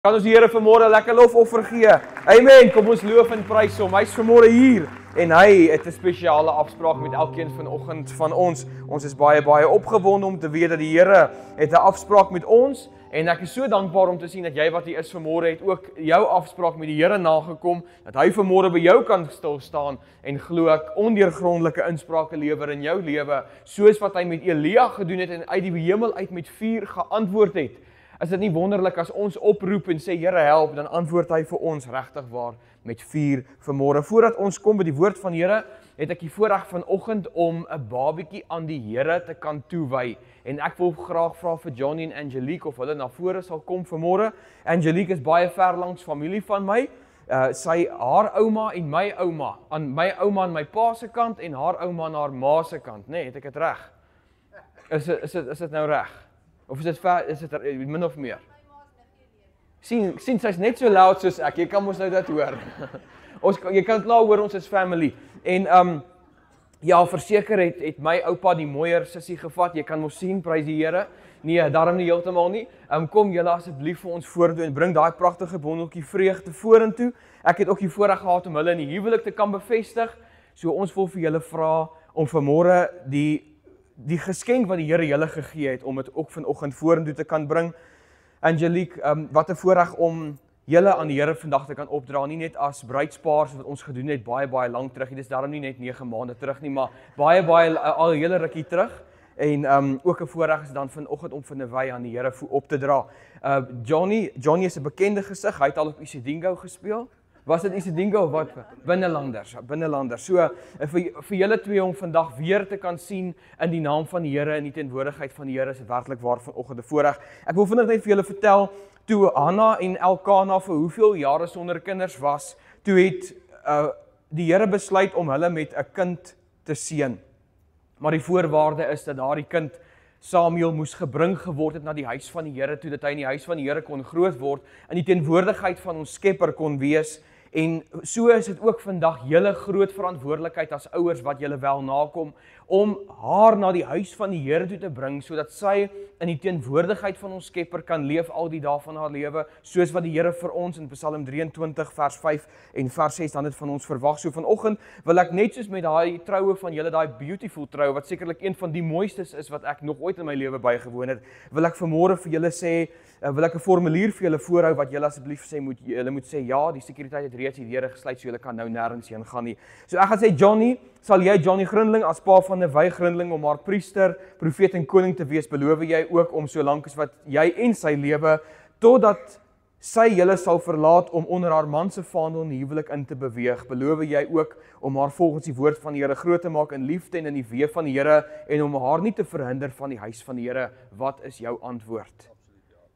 Kan ons die Here vanmôre lekker lofoffer gee? Amen. Kom ons loof en prys hom. Hy's vanmôre hier en hy het 'n spesiale afspraak met elkeen vanoggend van ons. Ons is baie opgewonde om te weet dat die Here het 'n afspraak met ons en ek is so dankbaar om te sien dat jy wat hier is vanmôre het ook jou afspraak met die Here nagekom, dat hy vanmôre by jou kan stil staan en glo ek ondeurgrondelike insprake lewer in jou lewe, soos wat hy met Elia gedoen het en uit die hemel uit met vuur geantwoord het. Is dit nie wonderlik as ons oproep en sê Here help, dan antwoord hy vir ons regtig waar met vuur vanmôre. Voordat ons kom by die woord van Here, het ek die voorreg vanoggend om 'n babietjie aan die Here te kan toewy. En ek wil graag vra vir Johnny en Angelique of hulle na vore sal kom vanmôre. Angelique is baie ver langs familie van my. Sy haar ouma en my ouma, aan my ouma aan my pa se kant en haar ouma aan haar ma se kant, nê, het ek dit reg? Is dit nou reg? Of is dit min of meer? Sien, sy's net so loud soos ek, jy kan mos nou dit hoor. Jy kan klaar hoor, ons is family. En ja, verseker het my oupa die mooier sussie gevat, jy kan mos sien, prys die Here. Nee, daarom nie heeltemal nie. Kom julle asseblief vir ons vorentoe en bring daai pragtige bondeltjie vreugde vorentoe. Ek het ook die voorreg gehad om hulle in die huwelik te kan bevestig. So ons wil vir julle vra om vanmôre die geskenk wat die Here julle gegee het, om dit ook vanoggend vorentoe te kan bring. Angelique, wat 'n voorreg om julle aan die Here vandag te kan opdra, nie net as bruidspaar wat ons gedoen het baie lank terug, dit is daarom nie net 9 maande terug nie, maar baie al hele rukkie terug. En ook 'n voorreg is dan vanoggend om vir Newy aan die Here op te dra. Johnny is 'n bekende gesig, hy het al op Isidingo gespeel. Was dit Isidingo of wat? Binnelanders. So vir julle twee om vandag weer te kan sien in die naam van die Here en die teenwoordigheid van die Here is dit werklik waar vanoggend 'n voorreg. Ek wil vinnig net vir julle vertel, toe Hanna en Elkana vir hoeveel jare sonder kinders was, toe het die Here besluit om hulle met 'n kind te seën. Maar die voorwaarde is dat daardie kind Samuel moes gebring geword het na die huis van die Here, toe dat hy in die huis van die Here kon groot word, in die teenwoordigheid van ons Skepper kon wees. En so is dit ook vandag julle groot verantwoordelikheid as ouers wat julle wel nakom, om haar na die huis van die Here toe te bring, sodat sy in die teenwoordigheid van ons Skepper kan leef al die dae van haar lewe, soos wat die Here vir ons in Psalm 23 vers 5 en vers 6 dan dit van ons verwag. So vanoggend wil ek net soos met daai troue van julle, daai beautiful trou, wat sekerlik een van die mooistes is wat ek nog ooit in my lewe bygewoon het, wil ek vanmôre vir julle sê, wil ek 'n formulier vir julle voorhou wat julle asseblief sê, julle moet sê ja, die sekuriteit het reeds die deure gesluit, so julle kan nou nêrens heen gaan nie. So ek gaan sê Johnny, sal jy Johnny Grindling as pa van Newy Grindling om haar priester, profeet en koning te wees, beloof jy ook om so lank as wat jy en sy lewe, totdat sy julle sal verlaat om onder haar man se vaandel in die huwelik in te beweeg, beloof jy ook om haar volgens die woord van die Here groot te maak in liefde en in die weë van die Here en om haar nie te verhinder van die huis van die Here. Wat is jou antwoord?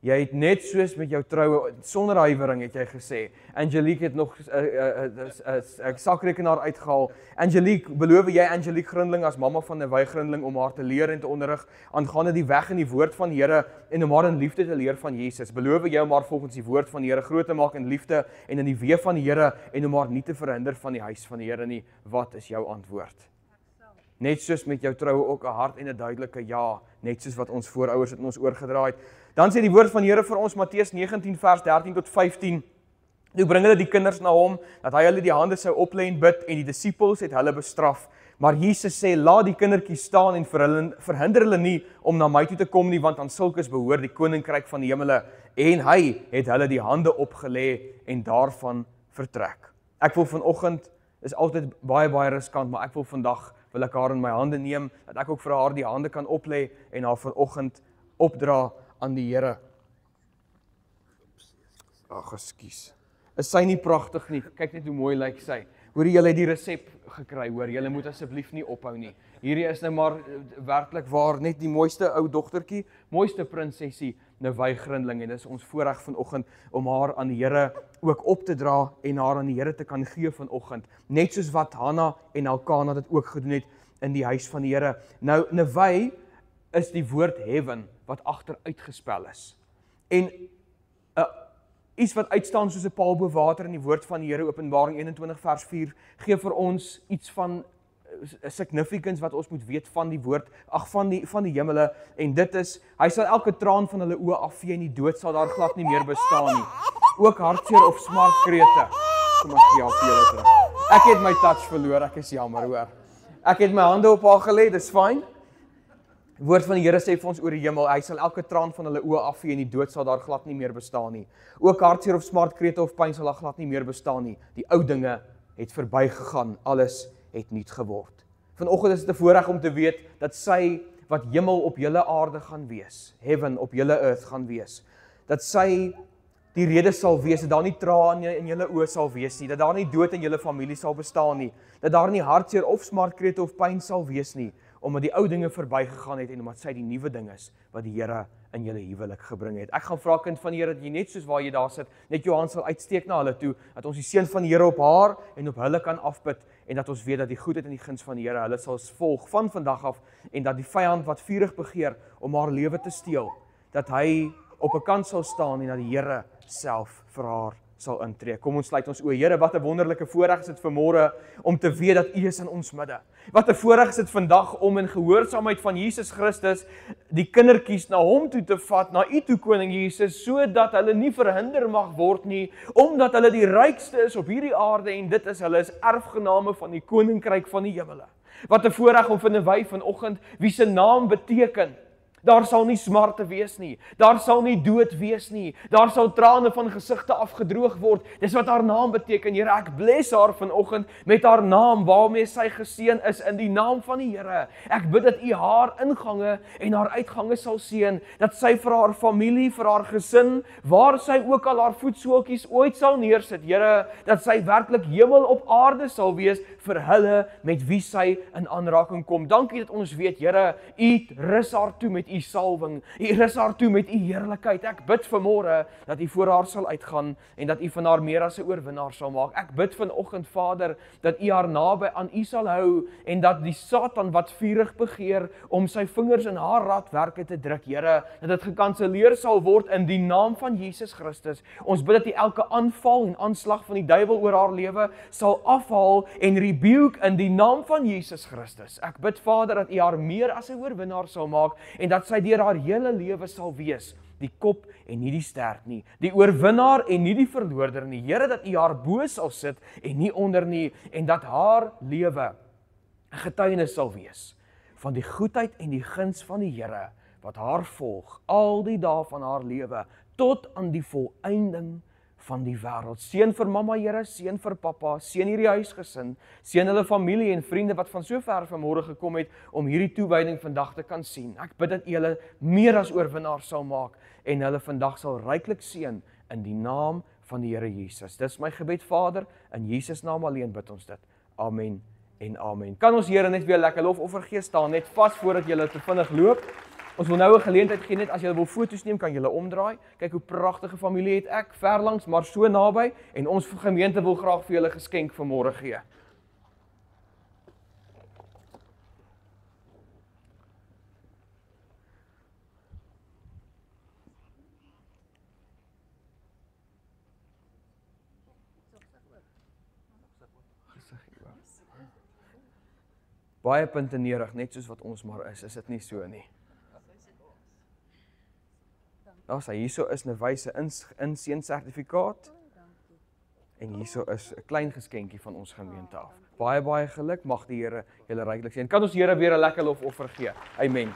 Jy het net soos met jou troue, sonder huiwering het jy gesê. Angelique het nog 'n sakrekenaar uitgehaal. Angelique, beloof jy Angelique Grindling as mamma van Newy Grindling om haar te leer en te onderrig aangaande die weg in die woord van die Here en om haar in liefde te leer van Jesus? Beloof jy om haar volgens die woord van die Here groot te maak in liefde en in die weë van die Here en om haar nie te verhinder van die huis van die Here nie? Wat is jou antwoord? Net soos met jou troue ook 'n hart en 'n duidelike ja, net soos wat ons voorouers het in ons oorgedra het. Dan sê die woord van die Here vir ons, Matteus 19 vers 13 tot 15, toe bring hulle die kinders na hom, dat hy hulle die hande sou oplê en bid, en die disippels het hulle bestraf. Maar Jesus sê, laat die kindertjies staan en verhinder hulle nie om na my toe te kom nie, want aan sulkes behoort die koninkryk van die hemele. En hy het hulle die hande opgelê en daarvan vertrek. Ek wil vanoggend, is altyd baie riskant, maar ek wil vandag, wil ek haar in my hande neem, dat ek ook vir haar die hande kan oplê en haar vanoggend opdra aan die Here. Ag, ekskuus. Is sy nie pragtig nie? Kyk net hoe mooi lyk sy. Hoor julle het die resep gekry, hoor. Julle moet asseblief nie ophou nie. Hierdie is nou maar werklik waar net die mooiste ou dogtertjie, mooiste prinsessie Newy Grindling en dis ons voorreg vanoggend om haar aan die Here ook op te dra en haar aan die Here te kan gee vanoggend. Net soos wat Hanna en Elkana dit ook gedoen het in die huis van die Here. Nou Newy is die woord heaven wat agter uitgespel is. En iets wat uitstaan soos 'n paal bo water in die woord van die Here, Openbaring 21 vers 4, gee vir ons iets van significance wat ons moet weet van die woord, van die hemele, en dit is, hy sal elke traan van hulle oë afvee en die dood sal daar glad nie meer bestaan nie. Ook hartseer of smartkrete. Kom ek gee vir julle terug. Ek het my touch verloor, ek is jammer hoor. Ek het my hande op haar gelê, dis fyn. Die woord van die Here sê vir ons oor die hemel, hy sal elke traan van hulle oë afvee en die dood sal daar glad nie meer bestaan nie. Ook hartseer of smartkrete of pyn sal daar glad nie meer bestaan nie. Die ou dinge het verbygegaan, alles het nuut geword. Vanoggend is dit 'n voorreg om te weet dat sy wat hemel op julle aarde gaan wees, heaven op julle earth gaan wees, dat sy die rede sal wees, dat daar nie trane in julle oë sal wees nie, dat daar nie dood in julle familie sal bestaan nie, dat daar nie hartseer of smartkrete of pyn sal wees nie, omdat die ou dinge verbygegaan het en omdat sy die nuwe ding is wat die Here in julle huwelik gebring het. Ek gaan vra kind van die Here dat jy net soos waar jy daar sit, net jou hand sal uitsteek na hulle toe, dat ons die seën van die Here op haar en op hulle kan afbid en dat ons weet dat die goedheid en die guns van die Here hulle sal volg van vandag af en dat die vyand wat vurig begeer om haar lewe te steel, dat hy op 'n kant sal staan en dat die Here self vir haar sal intree. Kom ons sluit ons oë. Here, wat 'n wonderlike voorreg is dit vanmôre om te weet dat U is in ons midde. Wat 'n voorreg is dit vandag om in gehoorsaamheid van Jesus Christus die kindertjies na hom toe te vat, na U toe koning Jesus, sodat hulle nie verhinder mag word nie, omdat hulle die rykste is op hierdie aarde en dit is hulle is erfgename van die koninkryk van die hemele. Wat 'n voorreg om vanoggend wie se naam beteken daar sal nie smarte wees nie, daar sal nie dood wees nie, daar sal trane van gesigte afgedroog word, dis wat haar naam beteken, Here, ek bless haar vanoggend met haar naam, waarmee sy geseën is in die naam van die Here. Ek bid dat U haar ingange en haar uitgange sal seën, dat sy vir haar familie, vir haar gesin, waar sy ook al haar voetsooltjies ooit sal neersit, Here, dat sy werklik hemel op aarde sal wees vir hulle met wie sy in aanraking kom. Dankie dat ons weet, Here, U rus haar toe met U salwing, U rus haar toe met U heerlikheid. Ek bid vanmôre dat U voor haar sal uitgaan en dat U van haar meer as 'n oorwinnaar sal maak. Ek bid vanoggend, Vader, dat U haar naby aan U sal hou en dat die Satan wat vurig begeer om sy vingers in haar radwerke te druk, Here, dat dit gekanselleer sal word in die naam van Jesus Christus. Ons bid dat U elke aanval en aanslag van die duiwel oor haar lewe sal afhaal en rebuke in die naam van Jesus Christus. Ek bid, Vader, dat U haar meer as 'n oorwinnaar sal maak en dat sy deur haar hele lewe sal wees, die kop en nie die stert nie, die oorwinnaar en nie die verloorder nie. Here, dat U haar bo sal sit en nie onder nie, en dat haar lewe 'n getuienis sal wees van die goedheid en die guns van die Here wat haar volg al die dae van haar lewe tot aan die volëinding van die wêreld. Seën vir mamma, Here, seën vir pappa, seën hierdie huisgesin, seën hulle familie en vriende wat van so ver vanmôre gekom het om hierdie toewyding vandag te kan sien. Ek bid dat U hulle meer as oorwinnaars sal maak en hulle vandag sal ryklik seën in die naam van die Here Jesus. Dis my gebed, Vader, in Jesus naam alleen bid ons dit. Amen en amen. Kan ons Here net weer lekker lofoffer gee, staan net vas voordat julle te vinnig loop. Ons wil nou 'n geleentheid gee, net as julle wil foto's neem, kan julle omdraai. Kyk hoe pragtige familie het ek, ver langs, maar so naby, en ons gemeente wil graag vir julle geskenk vanmôre gee. Baie puntenerig, net soos wat ons maar is dit nie so nie? As hy hierso is 'n wyse inseën sertifikaat en hierso is 'n klein geskenkie van ons gemeente af. Baie geluk, mag die Here julle ryklik seën. Kan ons Here weer 'n lekker lofoffer gee? Amen.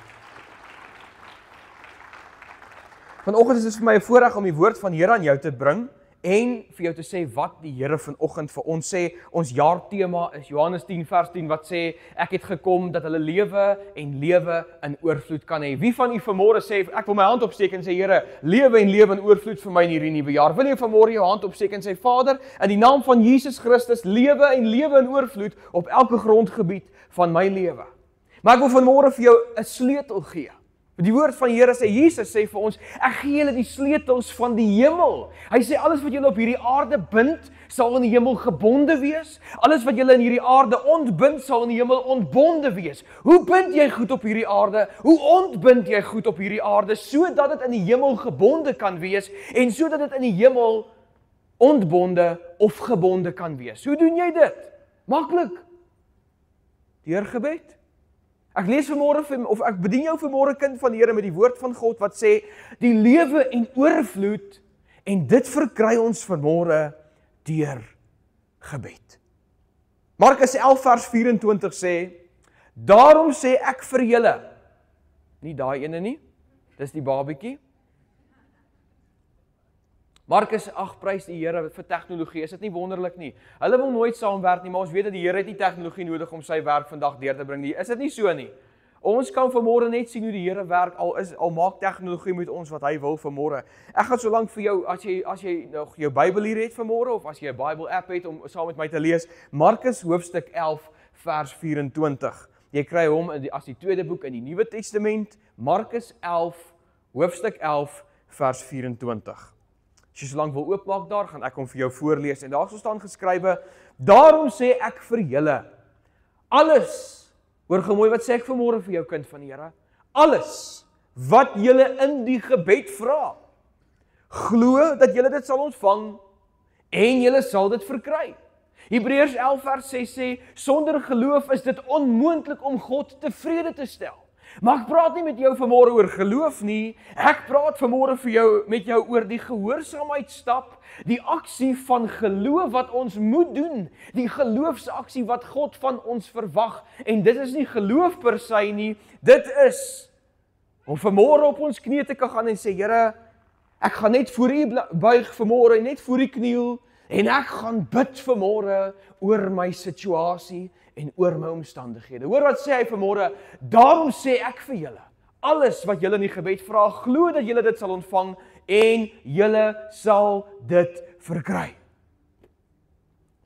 Vanoggend is dit vir my 'n voorreg om die woord van Here aan jou te bring en vir jou te sê wat die Here vanoggend vir ons sê. Ons jaartema is Johannes 10 vers 10 wat sê, ek het gekom dat hulle lewe en lewe in oorvloed kan hê. Wie van u vanmôre sê, ek wil my hand opsteek en sê, Here, lewe en lewe in oorvloed vir my in hierdie nuwe jaar. Wil jy vanmôre jou hand opsteek en sê, Vader, in die naam van Jesus Christus, lewe en lewe in oorvloed op elke grondgebied van my lewe. Maar ek wil vanmôre vir jou 'n sleutel gee. Die woord van die Here sê, Jesus sê vir ons, ek gee julle die sleutels van die hemel. Hy sê, alles wat julle op hierdie aarde bind, sal in die hemel gebonde wees. Alles wat julle in hierdie aarde ontbind, sal in die hemel ontbonde wees. Hoe bind jy goed op hierdie aarde? Hoe ontbind jy goed op hierdie aarde, sodat dit in die hemel gebonde kan wees, en sodat dit in die hemel ontbonde of gebonde kan wees? Hoe doen jy dit? Maklik. Deur gebed. Ek lees vanmôre, of ek bedien jou vanmôre kind van die Here met die woord van God wat sê, die lewe en oorvloed, en dit verkry ons vanmôre deur gebed. Markus 11 vers 24 sê, daarom sê ek vir julle, nie daai ene nie, dis die babietjie. Markus 8 prys die Here vir tegnologie, is dit nie wonderlik nie? Hulle wil nooit saamwerk nie, maar ons weet dat die Here het nie tegnologie nodig om sy werk vandag deur te bring nie. Is dit nie so nie? Ons kan vanmôre net sien hoe die Here werk, al maak tegnologie met ons wat hy wil vanmôre. Ek gaan so lank vir jou, as jy nog jou Bybel hier het vanmôre, of as jy 'n Bybel app het om saam met my te lees, Markus hoofstuk 11 vers 24. Jy kry hom as die tweede boek in die Nuwe Testament, Markus 11, hoofstuk 11 vers 24. As jy so lank wil oopmaak daar, gaan ek hom vir jou voorlees, en daar staan geskrywe, daarom sê ek vir julle, alles, hoor gou mooi wat sê ek vanmôre vir jou kind van die Here, alles wat julle in die gebed vra, glo dat julle dit sal ontvang, en julle sal dit verkry. Hebreërs 11 vers 6 sê, sonder geloof is dit onmoontlik om God tevrede te stel. Maar ek praat nie met jou vanmôre oor geloof nie, ek praat vanmôre met jou oor die gehoorsaamheidsstap, die aksie van geloof wat ons moet doen, die geloofsaksie wat God van ons verwag, en dit is nie geloof per se nie, dit is om vanmôre op ons knieë te kan gaan en sê, Here, ek gaan net voor U buig vanmôre, net voor U kniel, en ek gaan bid vanmôre oor my situasie en oor my omstandighede. Hoor wat sê hy vanmôre, daarom sê ek vir julle, alles wat julle in die gebed vra, glo dat julle dit sal ontvang, en julle sal dit verkry.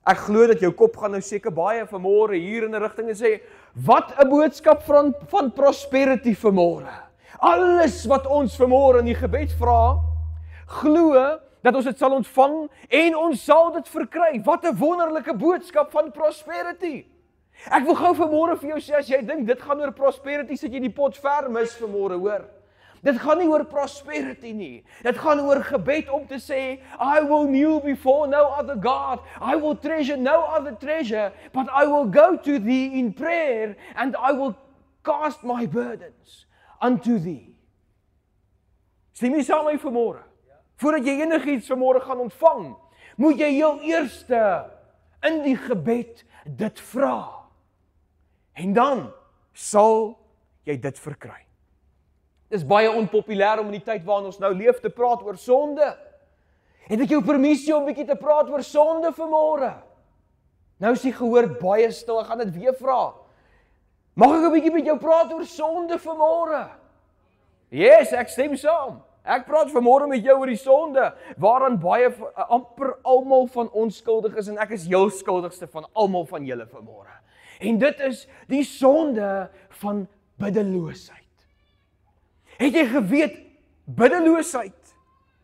Ek glo dat jou kop gaan nou seker baie vanmôre hier in 'n rigting en sê, wat 'n boodskap van prosperity vanmôre. Alles wat ons vanmôre in die gebed vra, glo dat ons dit sal ontvang en ons sal dit verkry. Wat 'n wonderlike boodskap van prosperity. Ek wil gou vanmôre vir jou sê, as jy dink dit gaan oor prosperity, sit jy die pot ver mis vanmôre, hoor. Dit gaan nie oor prosperity nie. Dit gaan oor gebed om te sê, I will kneel before no other God. I will treasure no other treasure, but I will go to thee in prayer and I will cast my burdens unto thee. Stem jy saam met my vanmôre? Voordat jy enigiets vanmôre gaan ontvang, moet jy heel eerste in die gebed dit vra. En dan sal jy dit verkry. Dit is baie onpopulêr om in die tyd waarin ons nou leef te praat oor sonde. Het ek jou permissie om 'n bietjie te praat oor sonde vanmôre? Nou is die gehoor baie stil, ek gaan dit weer vra. Mag ek 'n bietjie met jou praat oor sonde vanmôre? Yes, ek stem saam. Ek praat vanmôre met jou oor die sonde, waaraan baie amper almal van ons skuldig is, en ek is heel skuldigste van almal van julle vanmôre. En dit is die sonde van biddeloosheid. Het jy geweet, biddeloosheid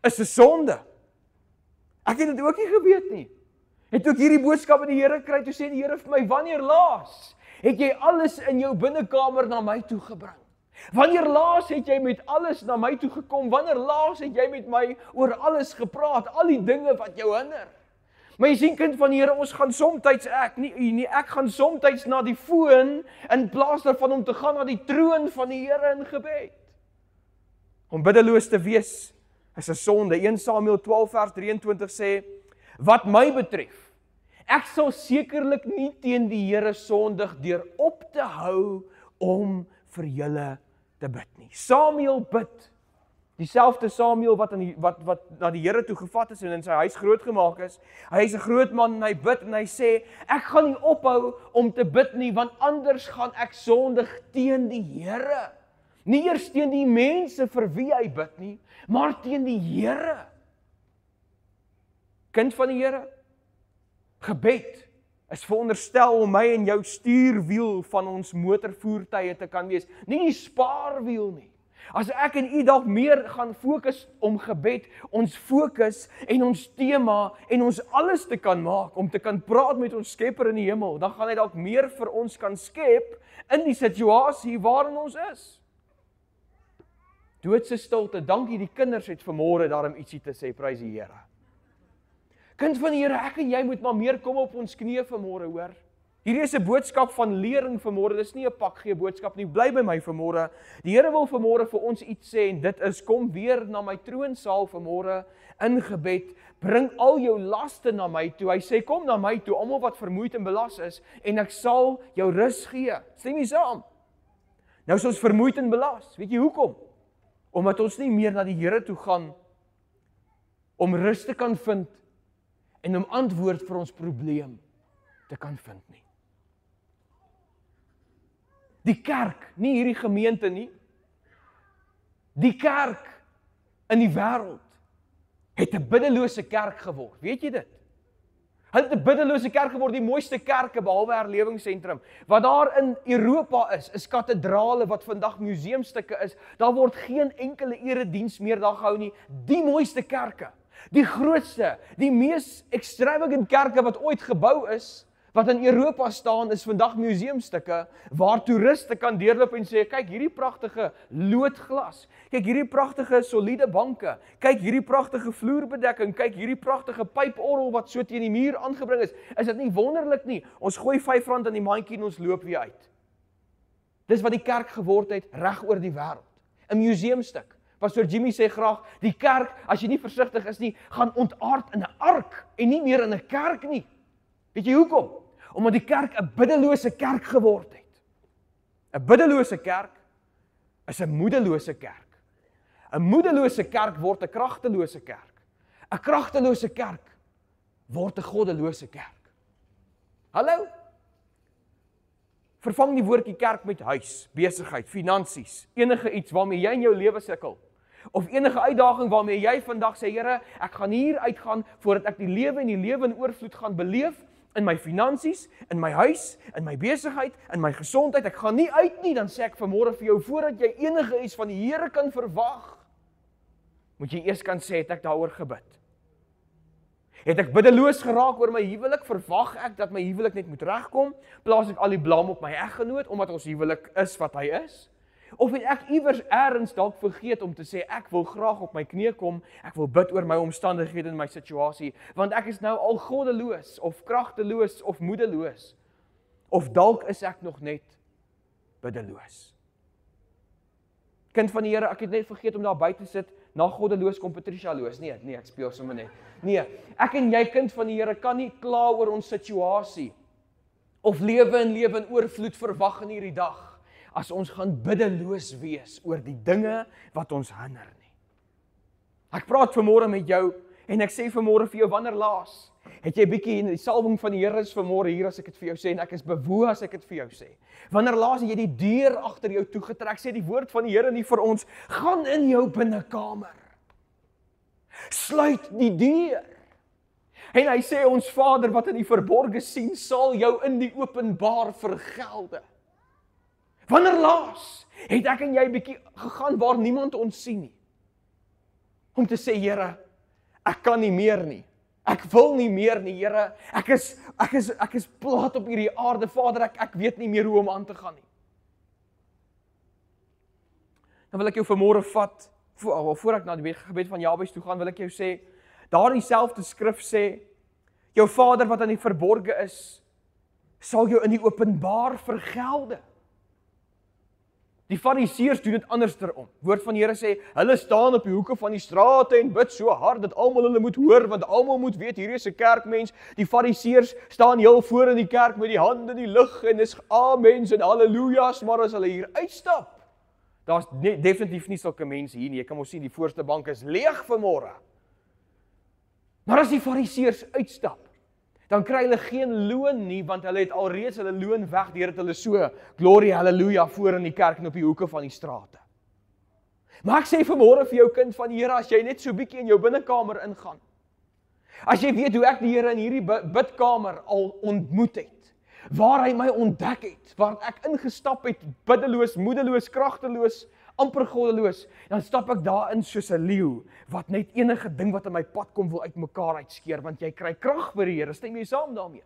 is 'n sonde? Ek het dit ook nie geweet nie. En toe ek hierdie boodskap van die Here kry, toe sê die Here vir my, wanneer laas het jy alles in jou binnekamer na my toe gebring? Wanneer laas het jy met alles na my toe gekom? Wanneer laas het jy met my oor alles gepraat? Al die dinge wat jou hinder. Maar jy sien, kind van die Here, ons gaan somtyds, ek gaan somtyds na die foon, in plaas daarvan om te gaan na die troon van die Here in gebed. Om biddeloos te wees is 'n sonde. 1 Samuel 12 vers 23 sê, wat my betref, ek sal sekerlik nie teen die Here sondig deur op te hou om vir julle te bid nie. Samuel bid. Dieselfde Samuel wat na die Here toe gevat is en in sy huis groot gemaak is. Hy is 'n groot man en hy bid en hy sê, ek gaan nie ophou om te bid nie, want anders gaan ek sondig teen die Here. Nie eers teen die mense vir wie hy bid nie, maar teen die Here. Kind van die Here, gebed is veronderstel om my en jou stuurwiel van ons motorvoertuie te kan wees, nie die spaarwiel nie. As ek en u dalk meer gaan fokus om gebed, ons fokus en ons tema en ons alles te kan maak, om te kan praat met ons Skepper in die hemel, dan gaan hy dalk meer vir ons kan skep in die situasie waarin ons is. Doodse stilte, dankie die kinders het vanmôre daarom ietsie te sê, prys die Here. Kind van die Here, ek en jy moet maar meer kom op ons knieë vanmôre, hoor. Hierdie is 'n boodskap van lering vanmôre. Dis nie 'n pak gee boodskap nie. Bly by my vanmôre. Die Here wil vanmôre vir ons iets sê en dit is kom weer na my troonsaal vanmôre in gebed. Bring al jou laste na my toe. Hy sê kom na my toe, almal wat vermoeid en belas is en ek sal jou rus gee. Stem jy saam? Nou is ons vermoeid en belas. Weet jy hoekom? Omdat ons nie meer na die Here toe gaan om rus te kan vind en om antwoord vir ons probleem te kan vind nie. Die kerk, nie hierdie gemeente nie, die kerk in die wêreld het 'n biddelose kerk geword. Weet jy dit? Hulle het 'n biddelose kerk geword, die mooiste kerke behalwe herlewingsentrum. Wat daar in Europa is katedrale wat vandag museumstukke is. Daar word geen enkele erediens meer daar gehou nie. Die mooiste kerke, die grootste, die mees extravagant kerke wat ooit gebou is, wat in Europa staan, is vandag museumstukke waar toeriste kan deurloop en sê, kyk hierdie pragtige loodglas, kyk hierdie pragtige soliede banke, kyk hierdie pragtige vloerbedekking, kyk hierdie pragtige pyporgel wat so teen die muur aangebring is. Is dit nie wonderlik nie? Ons gooi R5 in die mandjie en ons loop weer uit. Dis wat die kerk geword het reg oor die wêreld. 'n Museumstuk. Pastor Jimmy sê graag, die kerk, as jy nie versigtig is nie, gaan ontaard in 'n ark en nie meer in 'n kerk nie. Weet jy hoekom? Omdat die kerk 'n biddelose kerk geword het. 'n Biddelose kerk is 'n moedelose kerk. 'n Moedelose kerk word 'n kragtelose kerk. 'n Kragtelose kerk word 'n goddelose kerk. Hallo? Vervang die woordjie kerk met huis, besigheid, finansies, enige iets waarmee jy in jou lewe sukkel. Of enige uitdaging waarmee jy vandag sê, Here, ek gaan hier uitgaan voordat ek die lewe en die lewe in oorvloed gaan beleef, in my finansies, in my huis, in my besigheid, in my gesondheid. Ek gaan nie uit nie, dan sê ek vanmôre vir jou, voordat jy enige iets van die Here kan verwag, moet jy eers kan sê, het ek daaroor gebid. Het ek biddeloos geraak oor my huwelik, verwag ek dat my huwelik net moet regkom, plaas ek al die blame op my eggenoot, omdat ons huwelik is wat hy is? Of het ek iewers eers dalk vergeet om te sê, ek wil graag op my knie kom, ek wil bid oor my omstandighede en my situasie, want ek is nou al goddeloos, of kragteloos, of moedeloos. Of dalk is ek nog net biddeloos. Kind van die Here, ek het net vergeet om daar buite sit, na goddeloos kom Patricia loos. Nee, ek speel sommer net. Nee, ek en jy, kind van die Here, kan nie kla oor ons situasie, of lewe in oorvloed verwag in hierdie dag, as ons gaan biddeloos wees oor die dinge wat ons hinder nie. Ek praat vanmôre met jou, en ek sê vanmôre vir jou, wanneer laas, het jy bietjie in die salwing van die Here is vanmôre hier as ek dit vir jou sê, en ek is bewoe as ek dit vir jou sê. Wanneer laas het jy die deur agter jou toegetrek, sê die woord van die Here nie vir ons, gaan in jou binnekamer. Sluit die deur. En hy sê, ons Vader wat in die verborge sien, sal jou in die openbaar vergelde. Wanneer laas het ek en jy bietjie gegaan waar niemand ons sien nie, om te sê, Here, ek kan nie meer nie. Ek wil nie meer nie, Here. Ek is plat op hierdie aarde, Vader, ek weet nie meer hoe om aan te gaan nie. Dan wil ek jou vanmôre vat, voor ek na die gebed van Jabes toe gaan, wil ek jou sê, daar dieselfde skrif sê, jou Vader wat in die verborge is, sal jou in die openbaar vergelde. Die Fariseërs doen dit andersom. Woord van die Here sê, hulle staan op die hoeke van die strate en bid so hard dat almal hulle moet hoor, want almal moet weet, hierdie is 'n kerkmens. Die Fariseërs staan heel voor in die kerk met die hande in die lug en dis amens en halleluja's, maar as hulle hier uitstap, daar's definitief nie sulke mense hier nie. Jy kan mos sien, die voorste bank is leeg vanmôre. Maar as die Fariseërs uitstap, dan kry hulle geen loon nie, want hulle het alreeds hulle loon weg, deurdat hulle so, glorie, halleluja, voor in die kerk en op die hoeke van die strate. Maar ek sê vanmôre vir jou kind van die Here, as jy net so bietjie in jou binnekamer ingaan, as jy weet hoe ek die Here in hierdie bidkamer al ontmoet het, waar hy my ontdek het, waar ek ingestap het, biddeloos, moedeloos, kragteloos, amper goddeloos, dan stap ek daarin soos 'n leeu, wat net enige ding wat in my pad kom wil uitmekaar uitskeer, want jy kry krag by die Here, stem jy saam daarmee?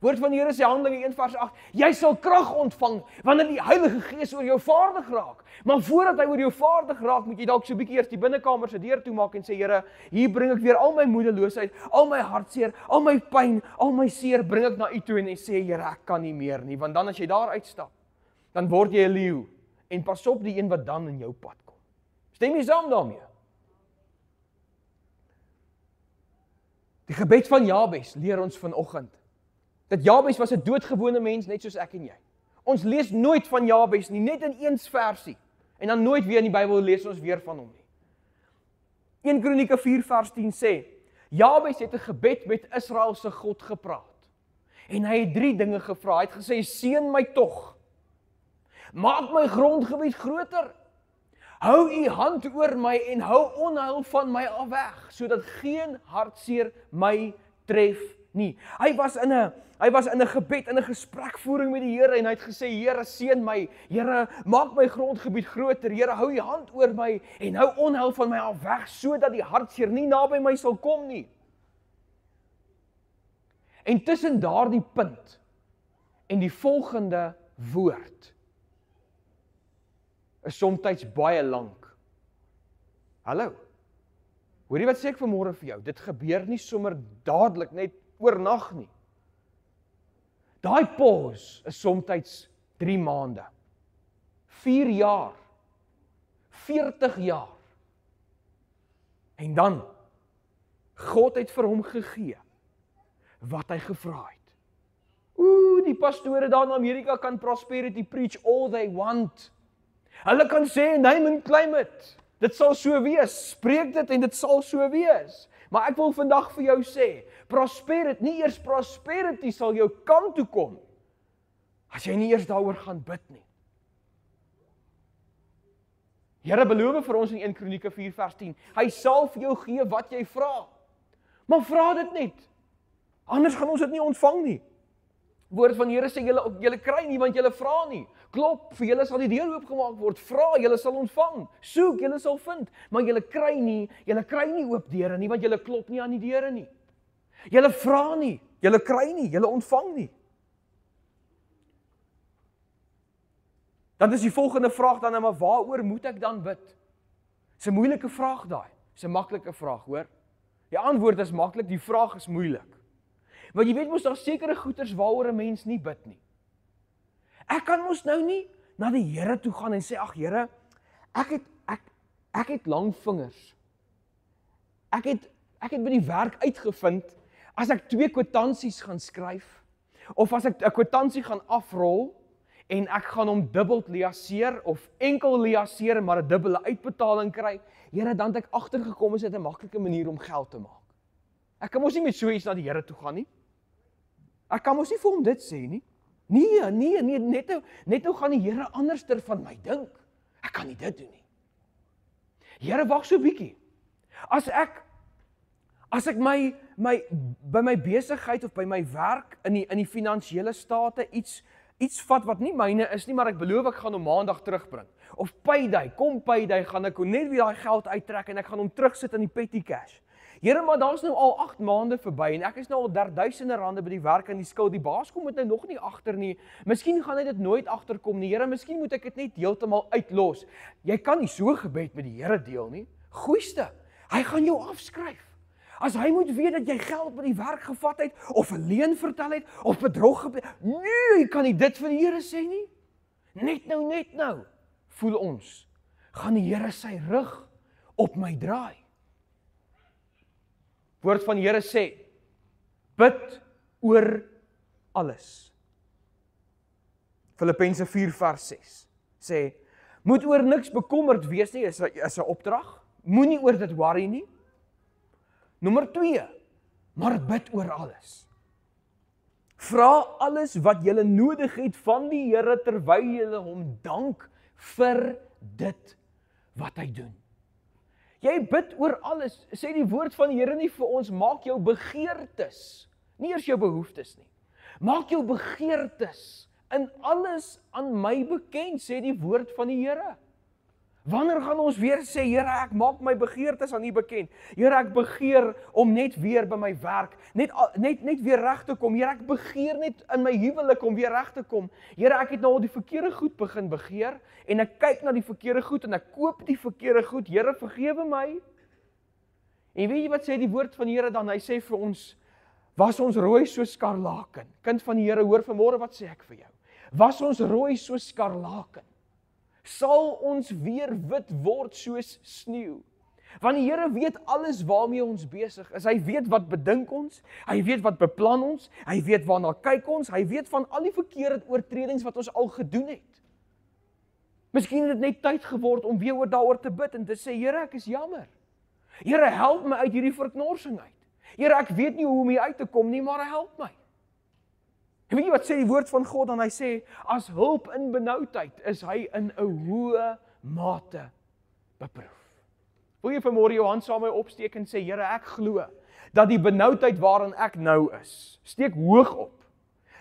Woord van die Here sê Handelinge 1 vers 8, jy sal krag ontvang wanneer die Heilige Gees oor jou vaardig raak. Maar voordat hy oor jou vaardig raak, moet jy dalk so 'n bietjie eers die binnekamer se deur toemaak en sê, Here, hier bring ek weer al my moedeloosheid, al my hartseer, al my pyn, al my seer bring ek na U toe en sê, Here, ek kan nie meer nie, want dan as jy daar uitstap, dan word jy 'n leeu en pas op die een wat dan in jou pad kom. Stem jy saam daarmee? Die gebed van Jabes leer ons vanoggend dat Jabes was 'n doodgewone mens net soos ek en jy. Ons lees nooit van Jabes nie, net in een versie. En dan nooit weer in die Bybel lees ons weer van hom nie. 1 Kronieke 4 vers 10 sê, Jabes het 'n gebed met Israel se God gepraat. En hy het 3 dinge gevra. Hy het gesê, seën my tog. Maak my grondgebied groter. Hou U hand oor my en hou onheil van my af weg, sodat geen hartseer my tref nie. Hy was in 'n gebed, in 'n gesprekvoering met die Here en hy het gesê, Here, seën my. Here, maak my grondgebied groter. Here, hou U hand oor my en hou onheil van my af weg, sodat die hartseer nie naby my sal kom nie. En tussen daardie punt en die volgende woord is soms baie lank. Hallo. Hoor jy wat sê ek vanmôre vir jou? Dit gebeur nie sommer dadelik net oornag nie. Daai pause is soms 3 maande, 4 jaar, 40 jaar. En dan, God het vir hom gegee wat hy gevra het. Die pastore daar in Amerika kan prosperity preach all they want. Hulle kan sê, name and claim it. Dit sal so wees, spreek dit en dit sal so wees. Maar ek wil vandag vir jou sê, nie eers prosperity sal jou kant toe kom, as jy nie eers daaroor gaan bid nie. Here beloof vir ons in 1 Kronieke 4 vers 10, hy sal vir jou gee wat jy vra. Maar vra dit net, anders gaan ons dit nie ontvang nie. Woord van die Here sê, julle kry nie, want julle vra nie. Klop, vir julle sal die deur oopgemaak word. Vra, julle sal ontvang. Soek, julle sal vind. Maar julle kry nie oop deure nie, want julle klop nie aan die deure nie. Julle vra nie, julle kry nie, julle ontvang nie. Dan is die volgende vraag dan, maar waaroor moet ek dan bid? Dis 'n moeilike vraag daai. Dis 'n maklike vraag, hoor. Die antwoord is maklik, die vraag is moeilik. Want jy weet mos daar sekere goeters waaroor 'n mens nie bid nie. Ek kan mos nou nie na die Here toe gaan en sê, ag Here, ek het lang vingers. Ek het by die werk uitgevind, as ek 2 kwitansies gaan skryf, of as ek 'n kwitansie gaan afrol, en ek gaan hom dubbel liaseer, of enkel liaseer, maar 'n dubbele uitbetaling kry, Here, dan het ek agtergekom, is dit 'n maklike manier om geld te maak. Ek kan mos nie met so iets na die Here toe gaan nie. Ek kan mos nie vir hom dit sê nie. Nee, net nou gaan die Here anderster van my dink. Ek kan nie dit doen nie. Here, wag so 'n bietjie. As ek by my besigheid of by my werk in die finansiële state iets vat wat nie myne is nie, maar ek beloof ek gaan hom maandag terugbring. Of payday, kom payday, gaan ek net weer daai geld uittrek en ek gaan hom terugsit in die petty cash. Here, maar daar's nou al 8 maande verby en ek is nou al duisende rande by die werk en die skuld. Die baas kom dit nou nog nie agter nie. Miskien gaan hy dit nooit agterkom nie. Here, miskien moet ek dit net heeltemal uitlos. Jy kan nie so gebed met die Here deel nie. Goeiste, hy gaan jou afskryf. As hy moet weet dat jy geld by die werk gevat het, of 'n leuen vertel het, of bedrog gepleeg, nee, kan nie dit vir die Here sê nie. Net nou, voel ons, gaan die Here sy rug op my draai. Woord van die Here sê, bid oor alles. Filippense 4 vers 6 sê, moet oor niks bekommerd wees nie, is 'n opdrag. Moenie oor dit worry nie. Nommer 2, maar bid oor alles. Vra alles wat jy nodig het van die Here terwyl jy hom dank vir dit wat hy doen. Jy bid oor alles, sê die woord van die Here nie vir ons, maak jou begeertes, nie eers jou behoeftes nie. Maak jou begeertes in alles aan my bekend, sê die woord van die Here. Wanneer gaan ons weer sê, Here, ek maak my begeertes aan U bekend. Here, ek begeer om net weer by my werk, net weer reg te kom. Here, ek begeer net in my huwelik om weer reg te kom. Here, ek het nou al die verkeerde goed begin begeer en ek kyk na die verkeerde goed en ek koop die verkeerde goed. Here, vergewe my. En weet jy wat sê die woord van die Here dan? Hy sê vir ons, was ons rooi soos skarlaken. Kind van die Here, hoor vanmôre wat sê ek vir jou. Was ons rooi soos skarlaken, sal ons weer wit word soos sneeu. Want die Here weet alles waarmee ons besig is. Hy weet wat bedink ons, hy weet wat beplan ons, hy weet waarna kyk ons, hy weet van al die verkeerde oortredings wat ons al gedoen het. Miskien het dit net tyd geword om weer daaroor te bid en te sê, Here, ek is jammer. Here, help my uit hierdie verknorsing uit. Here, ek weet nie hoe om hier uit te kom nie, maar help my. En weet jy wat sê die woord van God dan? Hy sê, as hulp in benoudheid is hy in 'n hoë mate beproef. Wil jy vanmôre jou hand saam met my opsteek en sê, Here, ek glo dat die benoudheid waarin ek nou is, steek hoog op.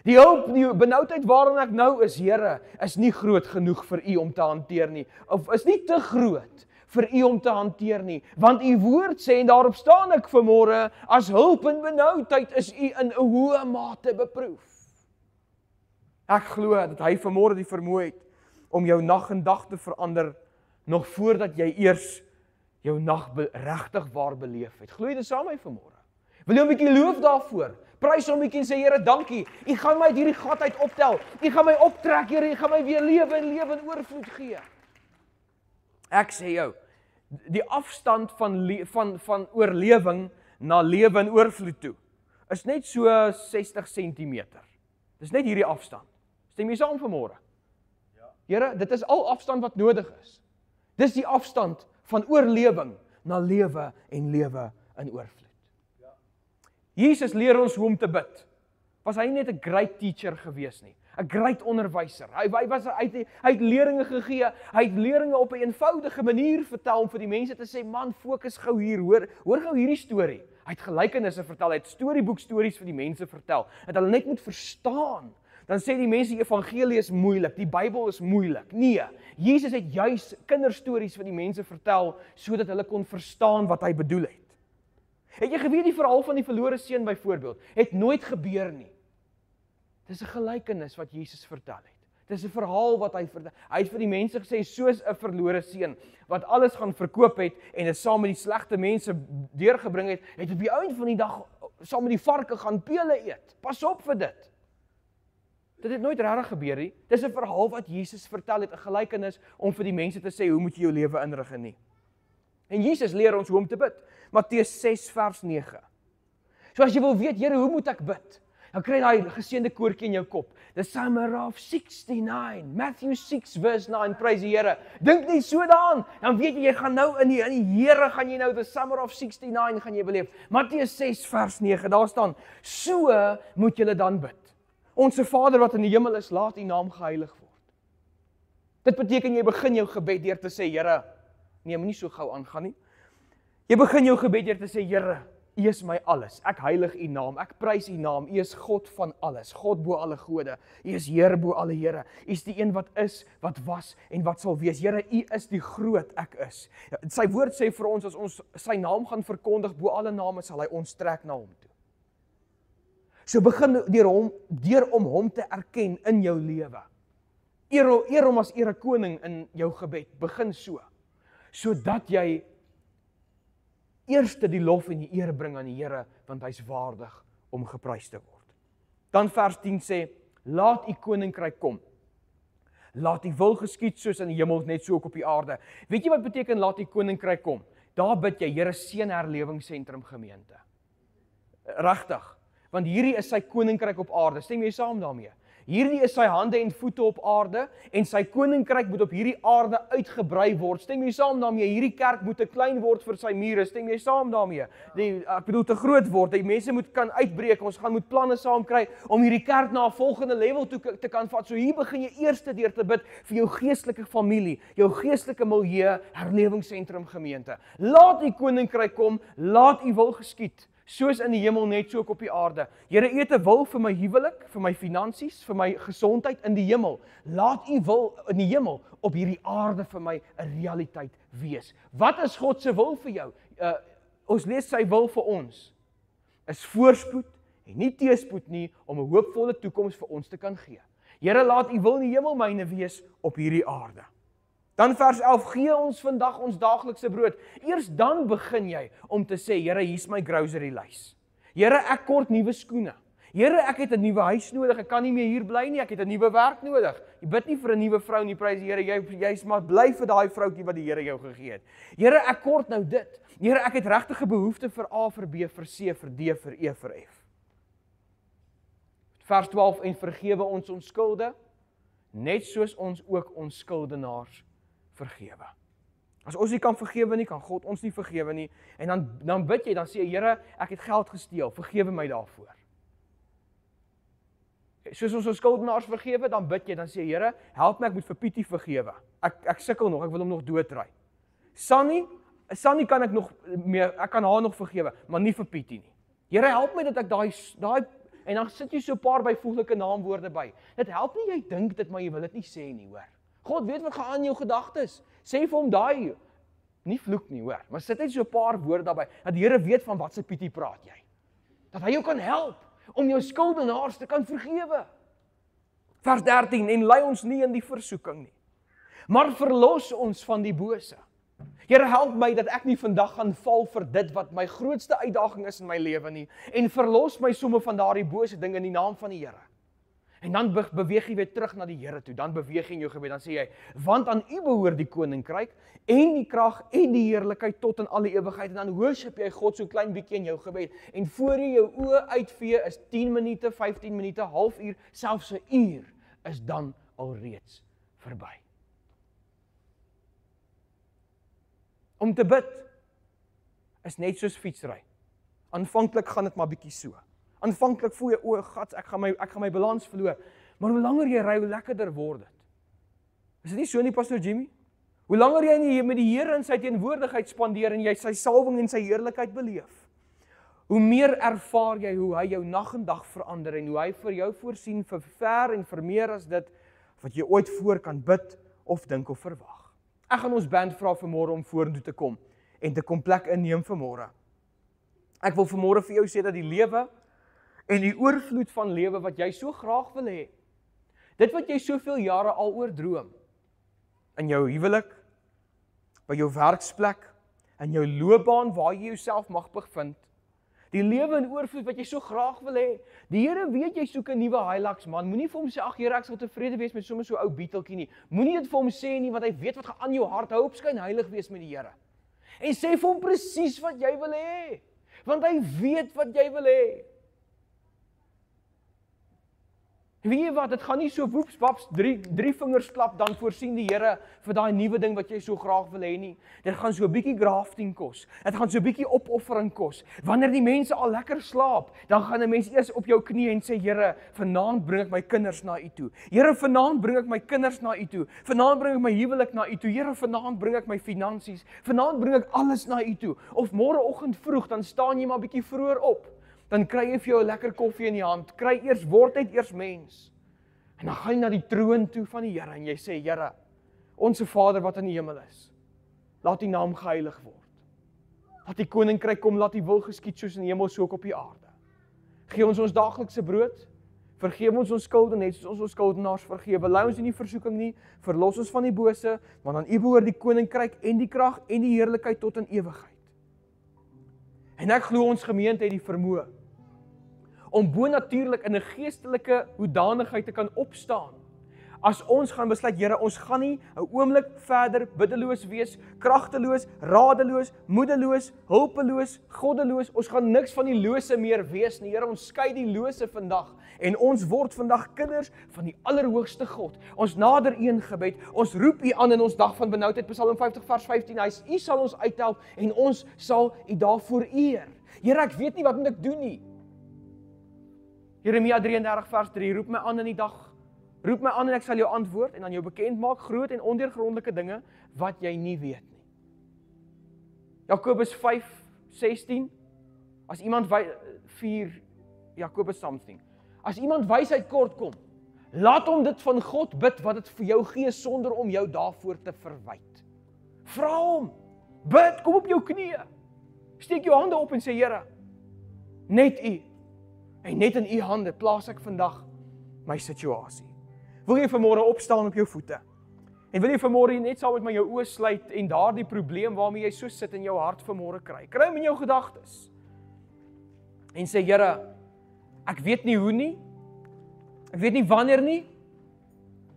Die benoudheid waarin ek nou is, Here, is nie groot genoeg vir U om te hanteer nie, of is nie te groot vir U om te hanteer nie, want U woord sê, en daarop staan ek vanmôre, as hulp in benoudheid is U in 'n hoë mate beproef. Ek glo dat hy vanmôre die vermoë het om jou nag en dag te verander, nog voordat jy eers jou nag regtig waar beleef het. Glo jy dit saam met my vanmôre? Wil jy 'n bietjie loof daarvoor? Prys hom 'n bietjie en sê, Here, dankie. U gaan my uit hierdie gat uit optel. U gaan my optrek, Here. U gaan my weer lewe en lewe in oorvloed gee. Ek sê jou, die afstand van oorlewing na lewe in oorvloed toe is net so 60 cm. Dis net hierdie afstand. Stem jy saam vanmôre? Ja. Here, dit is al afstand wat nodig is. Dis die afstand van oorlewing na lewe en lewe in oorvloed. Ja. Jesus leer ons hoe om te bid. Was hy net 'n great teacher gewees nie? 'n Great onderwyser. Hy het leringe gegee. Hy het leringe op 'n eenvoudige manier vertel om vir die mense te sê, man, fokus gou hier, hoor gou hierdie storie. Hy het gelykenisse vertel, hy het storieboekstories vir die mense vertel, dat hulle net moet verstaan. Dan sê die mense, die evangelie is moeilik, die Bybel is moeilik. Nee, Jesus het juis kinderstories vir die mense vertel, sodat hulle kon verstaan wat hy bedoel het. Het jy geweet die verhaal van die verlore seun byvoorbeeld, het nooit gebeur nie. Dis 'n gelykenis wat Jesus vertel het. Dis 'n verhaal wat hy vertel. Hy het vir die mense gesê, soos 'n verlore seun, wat alles gaan verkoop het, en dit saam met die slegte mense deurgebring het, het op die einde van die dag, saam met die varke gaan pele eet. Pas op vir dit. Dit het nooit regtig gebeur nie. Dis 'n verhaal wat Jesus vertel het, 'n gelykenis om vir die mense te sê, hoe moet jy jou lewe inrig en nie. En Jesus leer ons hoe om te bid. Matteus 6 vers 9. So as jy wil weet, Here, hoe moet ek bid? Dan kry jy daai geseënde koortjie in jou kop. The Psalm of 69, Matthew 6 verse 9, prys die Here. Dink net so daaraan, dan weet jy gaan nou in die Here gaan jy nou the Psalm of 69 gaan jy beleef. Matteus 6 vers 9, daar staan, so moet julle dan bid. Onse Vader wat in die hemel is, laat U naam geheilig word. Dit beteken jy begin jou gebed deur te sê, Here, nee, moenie so gou aangaan nie. Jy begin jou gebed deur te sê, Here, U is my alles. Ek heilig U naam. Ek prys U naam. U is God van alles. God bo alle gode. U is Heer bo alle Here. U is die een wat is, wat was en wat sal wees. Here, U is die groot ek is. Sy woord sê vir ons, as ons sy naam gaan verkondig bo alle name, sal hy ons trek na hom toe. So begin deur om hom te erken in jou lewe. Eer hom as ere koning in jou gebed. Begin so. Sodat jy eerste die lof en die eer bring aan die Here, want hy's waardig om geprys te word. Dan vers 10 sê, laat U koninkryk kom. Laat U wil geskied soos in die hemel, net so ook op die aarde. Weet jy wat beteken laat U koninkryk kom? Daar bid jy, Here, seën herlewingsentrum gemeente. Regtig. Want hierdie is sy koninkryk op aarde. Stem jy saam daarmee? Hierdie is sy hande en voete op aarde en sy koninkryk moet op hierdie aarde uitgebrei word. Stem jy saam daarmee? Hierdie kerk moet te klein word vir sy mure. Stem jy saam daarmee? Ek bedoel te groot word. Die mense moet kan uitbreek. Ons moet planne saam kry om hierdie kerk na 'n volgende level toe te kan vat. So hier begin jy eers deur te bid vir jou geestelike familie, jou geestelike milieu, herlewingsentrum gemeente. Laat U koninkryk kom, laat U wil geskied, Soos in die hemel, net so ook op die aarde. Here, U het 'n wil vir my huwelik, vir my finansies, vir my gesondheid in die hemel. Laat U wil in die hemel op hierdie aarde vir my 'n realiteit wees. Wat is God se wil vir jou? Ons lees sy wil vir ons is voorspoed en nie teëspoed nie, om 'n hoopvolle toekoms vir ons te kan gee. Here, laat U wil in die hemel myne wees op hierdie aarde. Dan vers 11, gee ons vandag ons daaglikse brood. Eers dan begin jy om te sê, Here, hier's my grocery lys. Here, ek kort nuwe skoene. Here, ek het 'n nuwe huis nodig, ek kan nie meer hier bly nie, ek het 'n nuwe werk nodig. Jy bid nie vir 'n nuwe vrou nie, prys die Here, jy's maar bly vir daai vroutjie wat die Here jou gegee het. Here, ek kort nou dit. Here, ek het regtige behoefte vir A, vir B, vir C, vir D, vir E, vir F. Vers 12, en vergewe ons ons skulde, net soos ons ook ons skuldenaars vergewe. As ons nie kan vergewe nie, kan God ons nie vergewe nie. En dan bid jy, dan sê jy, Here, ek het geld gesteel, vergewe my daarvoor. Soos ons skuldenaars vergewe, dan bid jy, dan sê jy, Here, help my, ek moet vir Pietie vergewe. Ek sukkel nog, ek wil hom nog doodry. Sannie kan ek nog meer, ek kan haar nog vergewe, maar nie vir Pietie nie. Here, help my dat ek daai en dan sit jy so 'n paar byvoeglike naamwoorde by. Dit help nie jy dink dit, maar jy wil dit nie sê nie, hoor. God weet wat gaan aan jou gedagtes. Sê vir hom daai, nie vloek nie, hoor, maar sit net so 'n paar woorde daarby, dat die Here weet van wat se Pietie praat jy. Dat hy jou kan help om jou skuldenaars te kan vergewe. Vers 13, en lei ons nie in die versoeking nie, maar verlos ons van die bose. Here, help my dat ek nie vandag gaan val vir dit wat my grootste uitdaging is in my lewe nie, en verlos my somme van daardie bose dinge in die naam van die Here. En dan beweeg jy weer terug na die Here toe, dan beweeg jy in jou gebed, dan sê jy, want aan U behoort die koninkryk, en die krag, en die heerlikheid tot in alle ewigheid, en dan worship jy God so klein bietjie in jou gebed, en voor jy jou oë uitvee, is 10 minute, 15 minute, halfuur, selfs 'n uur, is dan alreeds verby. Om te bid, is net soos fietsry. Aanvanklik gaan dit maar bietjie so. Aanvanklik voel jy, o, gats, ek gaan my balans verloor. Maar hoe langer jy ry, hoe lekkerder word dit. Is dit nie so nie, Pastor Jimmy? Hoe langer jy met die Here in sy teenwoordigheid spandeer en jy sy salwing en sy heerlikheid beleef, hoe meer ervaar jy hoe hy jou nag en dag verander en hoe hy vir jou voorsien vir ver en vir meer as dit wat jy ooit voor kan bid of dink of verwag. Ek gaan ons band vra vanmôre om vorentoe te kom en te kom plek inneem vanmôre. Ek wil vanmôre vir jou sê dat die lewe en die oorvloed van lewe wat jy so graag wil hê, dit wat jy soveel jare al oor droom, in jou huwelik, by jou werksplek, in jou loopbaan waar jy jouself mag bevind, die lewe en oorvloed wat jy so graag wil hê, die Here weet jy soek 'n nuwe Hilux man, moenie vir hom sê, ag Here, ek sal tevrede wees met sommer so 'n ou Beetletjie nie, moenie dit vir hom sê nie, want hy weet wat gaan aan jou hart, hou op skyn heilig wees met die Here, en sê vir hom presies wat jy wil hê, want hy weet wat jy wil hê. Weet jy wat, dit gaan nie so woeps, waps, drie vingers klap, dan voorsien die Here vir daai nuwe ding wat jy so graag wil hê nie. Dit gaan so 'n bietjie grafting kos. Dit gaan so 'n bietjie opoffering kos. Wanneer die mense al lekker slaap, dan gaan 'n mens eers op jou knie en sê, Here, vanaand bring ek my kinders na U toe. Here, vanaand bring ek my kinders na U toe. Vanaand bring ek my huwelik na U toe. Here, vanaand bring ek my finansies. Vanaand bring ek alles na U toe. Of môreoggend vroeg, dan staan jy maar bietjie vroeër op. Dan kry jy vir jou 'n lekker koffie in die hand, word net eers mens. En dan gaan jy na die troon toe van die Here en jy sê, Here, onse Vader wat in die hemel is, laat U naam geheilig word. Laat U koninkryk kom, laat U wil geskied soos in die hemel so ook op die aarde. Gee ons daaglikse brood, vergewe ons skulde net soos ons skuldenaars vergewe. Lei ons nie in die versoeking nie, verlos ons van die bose, want aan U behoort die koninkryk en die krag en die heerlikheid tot in ewigheid. En ek glo ons gemeente het die vermoë om bonatuurlik in 'n geestelike hoedanigheid te kan opstaan. As ons gaan besluit, Here, ons gaan nie 'n oomblik verder biddeloos wees, kragteloos, radeloos, moedeloos, hulpeloos, goddeloos. Ons gaan niks van die lose meer wees nie. Here, ons skei die lose vandag en ons word vandag kinders van die Allerhoogste God. Ons nader U in gebed. Ons roep U aan in ons dag van benoudheid. Psalm 50 vers 15. U sal ons uithelp en ons sal U daarvoor eer. Here, ek weet nie wat moet ek doen nie. Jeremia 33 vers 3, roep my aan in die dag, roep my aan en ek sal jou antwoord en aan jou bekend maak groot en ondeurgrondelike dinge wat jy nie weet nie. Jakobus 5:16, As iemand 4 Jakobus something. As iemand wysheid kort kom, laat hom dit van God bid wat dit vir jou gee sonder om jou daarvoor te verwyd. Vra hom, bid, kom op jou knieë. Steek jou hande op en sê, Here, net U, en net in U hande plaas ek vandag my situasie. Wil jy vanmôre opstaan op jou voete? En wil jy vanmôre net saam met my jou oë sluit en daardie probleem waarmee jy so sit in jou hart vanmôre kry? Kry hom in jou gedagtes. En sê, Here, ek weet nie hoe nie, ek weet nie wanneer nie,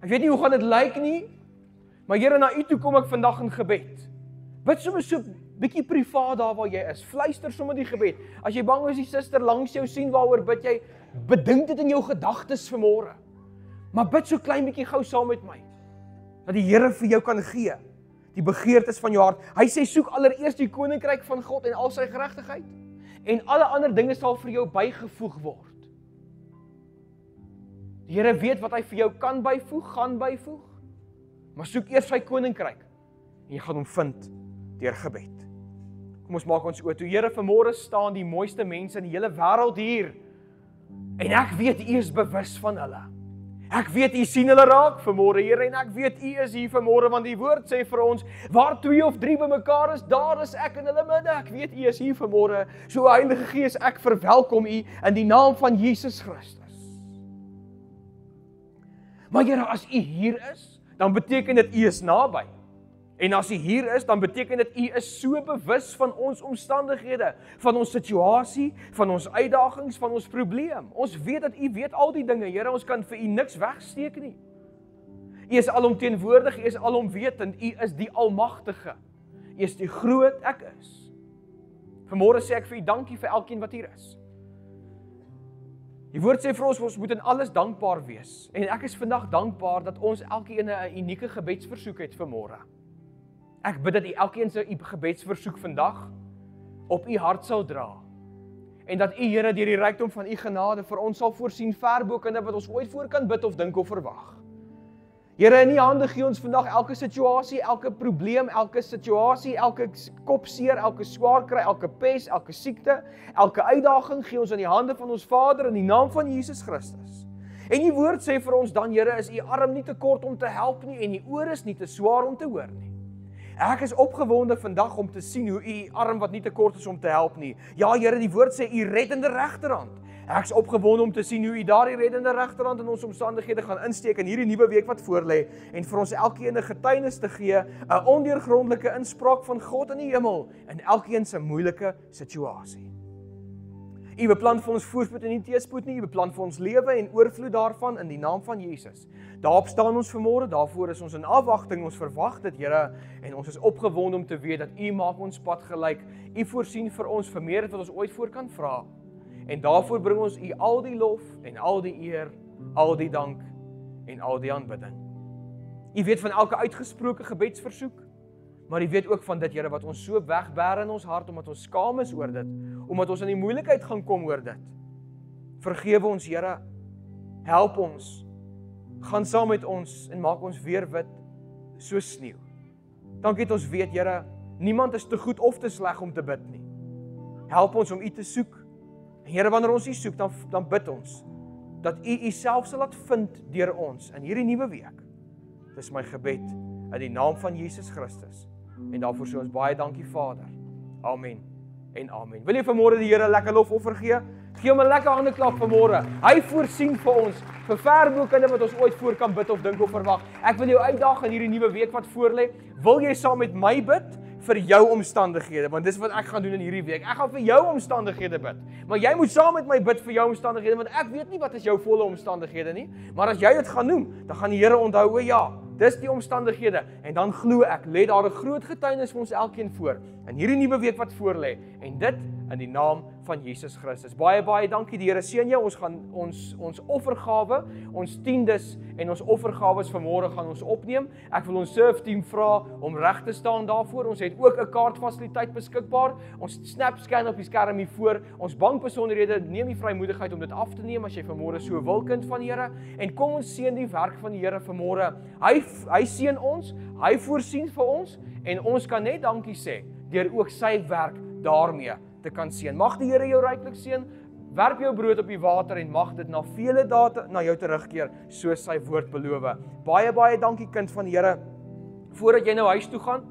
ek weet nie hoe gaan dit lyk nie, maar Here, na U toe kom ek vandag in gebed. Bid sommer so bietjie privaat daar waar jy is. Fluister sommer die gebed. As jy bang is die suster langs jou sien waaroor bid jy, bedink dit in jou gedagtes vanmôre. Maar bid so klein bietjie gou saam met my. Dat die Here vir jou kan gee, die begeertes van jou hart. Hy sê soek allereers die koninkryk van God en al sy geregtigheid. En alle ander dinge sal vir jou bygevoeg word. Die Here weet wat hy vir jou kan byvoeg, gaan byvoeg. Maar soek eers sy koninkryk en jy gaan hom vind deur gebed. Kom ons maak ons oë toe. Here, vanmôre staan die mooiste mense in die hele wêreld hier. En ek weet U is bewus van hulle. Ek weet U sien hulle raak vanmôre, Here, en ek weet U is hier vanmôre want die woord sê vir ons, waar 2 of 3 bymekaar is, daar is ek in hulle midde. Ek weet U is hier vanmôre. So Heilige Gees, ek verwelkom U in die naam van Jesus Christus. Maar Here, as U hier is, dan beteken dit U is naby. En as U hier is, dan beteken dit U is so bewus van ons omstandighede, van ons situasie, van ons uitdagings, van ons probleem. Ons weet dat U weet al die dinge, Here, ons kan vir U niks wegsteek nie. U is alomteenwoordig, U is alomwetend, U is die Almagtige. U is die groot ek is. Vanmôre sê ek vir U dankie vir elkeen wat hier is. Die woord sê vir ons moet in alles dankbaar wees. En ek is vandag dankbaar dat ons elkeen 'n unieke gebedsversoek het vanmôre. Ek bid dat U elkeen se gebedsversoek vandag op U hart sal dra. En dat U, Here, deur die rykdom van U genade vir ons sal voorsien ver bo kan wat ons ooit voor kan bid of dink of verwag. Here, in U hande gee ons vandag elke situasie, elke probleem, elke situasie, elke kopseer, elke swaar kry, elke pes, elke siekte, elke uitdaging gee ons in die hande van ons Vader in die naam van Jesus Christus. En U woord sê vir ons dan, Here, is U arm nie te kort om te help nie en U oor is nie te swaar om te hoor nie. Ek is opgewonde vandag om te sien hoe U arm wat nie te kort is om te help nie. Ja, Here, die woord sê U reddende regterhand. Ek is opgewonde om te sien hoe U daardie reddende regterhand in ons omstandighede gaan insteek in hierdie nuwe week wat voorlê en vir ons elkeen 'n getuienis te gee, 'n ondeurgrondelike inspraak van God in die hemel in elkeen se moeilike situasie. U beplan vir ons voorspoed en nie teëspoed nie. U beplan vir ons lewe en oorvloed daarvan in die naam van Jesus. Daarop staan ons vanmôre, daarvoor is ons in afwagting, ons verwag dit, Here, en ons is opgewonde om te weet dat U maak ons pad gelyk. U voorsien vir ons vir meer wat ons ooit voor kan vra. En daarvoor bring ons U al die lof en al die eer, al die dank en al die aanbidding. U weet van elke uitgesproke gebedsversoek, maar U weet ook van dit, Here, wat ons so wegbêre in ons hart omdat ons skaam is oor dit, omdat ons in die moeilikheid gaan kom oor dit. Vergewe ons, Here, help ons, gaan saam met ons en maak ons weer wit so sneeu. Dankie dat ons weet, Here, niemand is te goed of te sleg om te bid nie. Help ons om U te soek. Here, wanneer ons U soek, dan bid ons dat U Uself sal laat vind deur ons in hierdie nuwe week. Dis my gebed in die naam van Jesus Christus. En daarvoor sê ons baie dankie, Vader. Amen en amen. Wil jy vanmôre die Here lekker lofoffer gee? Gee hom 'n lekker handeklap vanmôre. Hy voorsien vir ons vir ver bo kan wat ons ooit voor kan bid of dink of verwag. Ek wil jou uitdaag in hierdie nuwe week wat voorlê. Wil jy saam met my bid vir jou omstandighede? Want dis wat ek gaan doen in hierdie week. Ek gaan vir jou omstandighede bid. Maar jy moet saam met my bid vir jou omstandighede, want ek weet nie wat is jou volle omstandighede nie. Maar as jy dit gaan noem, dan gaan die Here onthou, o ja, dis die omstandighede. En dan glo ek, lê daar 'n groot getuienis vir ons elkeen voor in hierdie nuwe week wat voorlê. En dit in die naam van Jesus Christus. Baie dankie. Die Here seën jou. Ons gaan ons offergawe, ons tiendes en ons offergawes vanmôre gaan ons opneem. Ek wil ons serve team vra om reg te staan daarvoor. Ons het ook 'n kaartfasiliteit beskikbaar. Ons snap scan op die skerm hier voor. Ons bankbesonderhede, neem die vrymoedigheid om dit af te neem as jy vanmôre so wil, kind van die Here. En kom ons seën die werk van die Here vanmôre. Hy seën ons, hy voorsien vir ons en ons kan net dankie sê deur ook sy werk daarmee te kan seën. Mag die Here jou ryklik seën. Werp jou brood op die water en mag dit na vele dae na jou terugkeer, soos sy woord beloof. Baie dankie kind van die Here. Voordat jy nou huis toe gaan,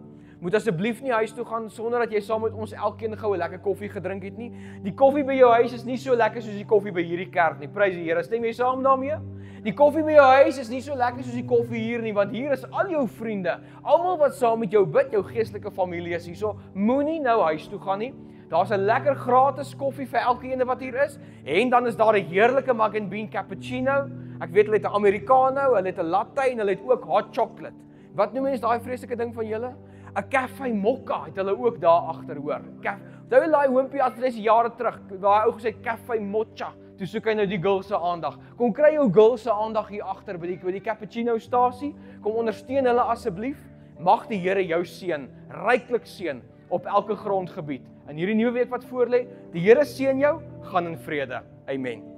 moet asseblief nie huis toe gaan sonder dat jy saam met ons elkeen gou 'n lekker koffie gedrink het nie. Die koffie by jou huis is nie so lekker soos die koffie by hierdie kerk nie. Prys die Here. Stem jy saam daarmee? Die koffie by jou huis is nie so lekker soos die koffie hier nie, want hier is al jou vriende, almal wat saam met jou bid, jou geestelike familie is hier. So moenie nou huis toe gaan nie. Daar's 'n lekker gratis koffie vir elkeen wat hier is, en dan is daar 'n heerlike mug and bean cappuccino. Ek weet hulle het 'n americano, hulle het 'n latte en hulle het ook hot chocolate. Wat noem mens daai vreeslike ding van julle? 'n Cafe Mokka het hulle ook daar agter, hoor. Onthou jy daai hoompie adres jare terug, waar ou gesê Cafe Mocha. Toe soek hy nou die girl se aandag. Kom kry jou girl se aandag hier agter by die cappuccino stasie. Kom ondersteun hulle asseblief. Mag die Here jou seën, ryklik seën op elke grondgebied. In hierdie nuwe week wat voorlê, die Here seën jou, gaan in vrede. Amen.